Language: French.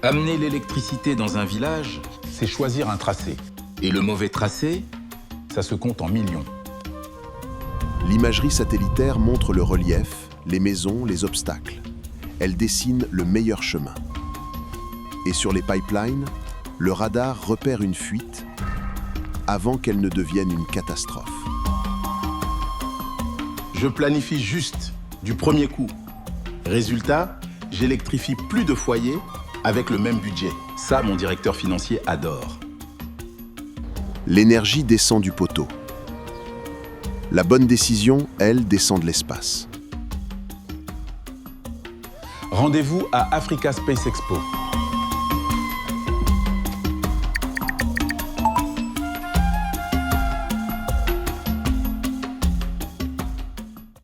Amener l'électricité dans un village, c'est choisir un tracé. Et le mauvais tracé, ça se compte en millions. L'imagerie satellitaire montre le relief, les maisons, les obstacles. Elle dessine le meilleur chemin. Et sur les pipelines, le radar repère une fuite avant qu'elle ne devienne une catastrophe. Je planifie juste du premier coup. Résultat, j'électrifie plus de foyers avec le même budget. Ça, mon directeur financier adore. L'énergie descend du poteau. La bonne décision, elle, descend de l'espace. Rendez-vous à Africa Space Expo.